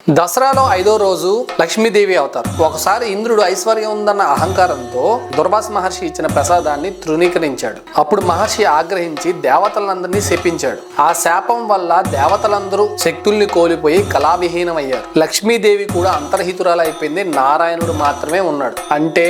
దసరాలో 5వ రోజు లక్ష్మీదేవి అవతారం. ఒకసారి ఇంద్రుడు ఐశ్వర్యం ఉందన్న అహంకారంతో దుర్వాస మహర్షి ఇచ్చిన ప్రసాదాన్ని తృణీకరించాడు. అప్పుడు మహర్షి ఆగ్రహించి దేవతలందరినీ శపించాడు. ఆ శాపం వల్ల దేవతలందరూ శక్తుల్ని కోల్పోయి కళావిహీనమయ్యారు. లక్ష్మీదేవి కూడా అంతర్హితురాలైపోయింది. నారాయణుడు మాత్రమే ఉన్నాడు. అంటే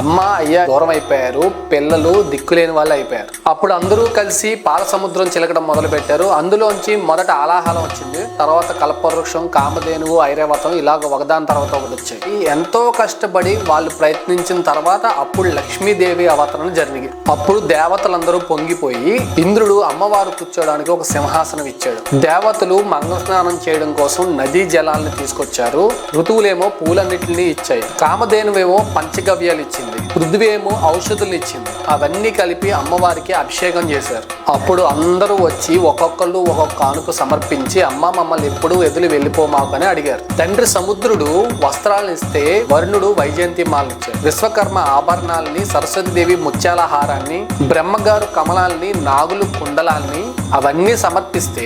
అమ్మ అయ్య దూరం అయిపోయారు. పిల్లలు దిక్కులేని వాళ్ళు అయిపోయారు. అప్పుడు అందరూ కలిసి పాల సముద్రం చిలకడం మొదలు పెట్టారు. అందులోంచి మొదట ఆలాహలం వచ్చింది. తర్వాత కల్పవృక్షం, కామధేనువు, ఐరావతం ఇలాగ ఒకదాని తర్వాత ఒకటి వచ్చాయి. ఎంతో కష్టపడి వాళ్ళు ప్రయత్నించిన తర్వాత అప్పుడు లక్ష్మీదేవి అవతరణ జరిగింది. అప్పుడు దేవతలందరూ పొంగిపోయి ఇంద్రుడు అమ్మవారు కూర్చోడానికి ఒక సింహాసనం ఇచ్చాడు. దేవతలు మంగళ స్నానం చేయడం కోసం నదీ జలాలను తీసుకొచ్చారు. ఋతువులేమో పూలన్నిటిని ఇచ్చాయి. కామధేనువేమో పంచగవ్యాలు ఇచ్చింది. పృథ్వీ ఏమో ఔషధులు ఇచ్చింది. అవన్నీ కలిపి అమ్మవారికి అభిషేకం చేశారు. అప్పుడు అందరూ వచ్చి ఒక్కొక్కళ్ళు ఒక్కొక్క కానుక సమర్పించి అమ్మ మమ్మల్ని ఎప్పుడు ఎదురు వెళ్ళిపోమాకని అడిగారు. తండ్రి సముద్రుడు వస్త్రాలను ఇస్తే వరుణుడు వైజయంతి మాలను ఇచ్చారు. విశ్వకర్మ ఆభరణాలని, సరస్వతీదేవి ముత్యాల హారాన్ని, బ్రహ్మగారు కమలాల్ని, నాగులు కుండలాల్ని అవన్నీ సమర్పిస్తే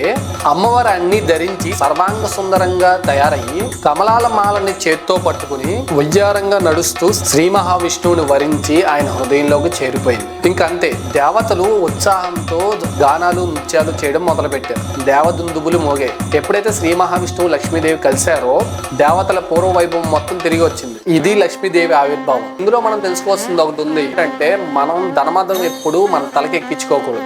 అమ్మవారు అన్ని ధరించి సర్వాంగ సుందరంగా తయారయ్యి కమలాల మాలని చేత్తో పట్టుకుని ఉయ్యారంగా నడుస్తూ శ్రీ మహావిష్ణువుని వరించి ఆయన హృదయంలోకి చేరిపోయింది. ఇంకంతే దేవతలు ఉత్సాహంతో గానాలు నృత్యాలు చేయడం మొదలు పెట్టారు. దేవదుందుబులు మోగాయి. ఎప్పుడైతే శ్రీ మహావిష్ణువు లక్ష్మీదేవి కలిశారో దేవతల పూర్వ వైభవం మొత్తం తిరిగి వచ్చింది. ఇది లక్ష్మీదేవి ఆవిర్భావం. ఇందులో మనం తెలుసుకోవాల్సింది ఒకటి ఉంది. ఏంటంటే మనం ధనమదం ఎప్పుడు మన తలకి ఎక్కించుకోకూడదు.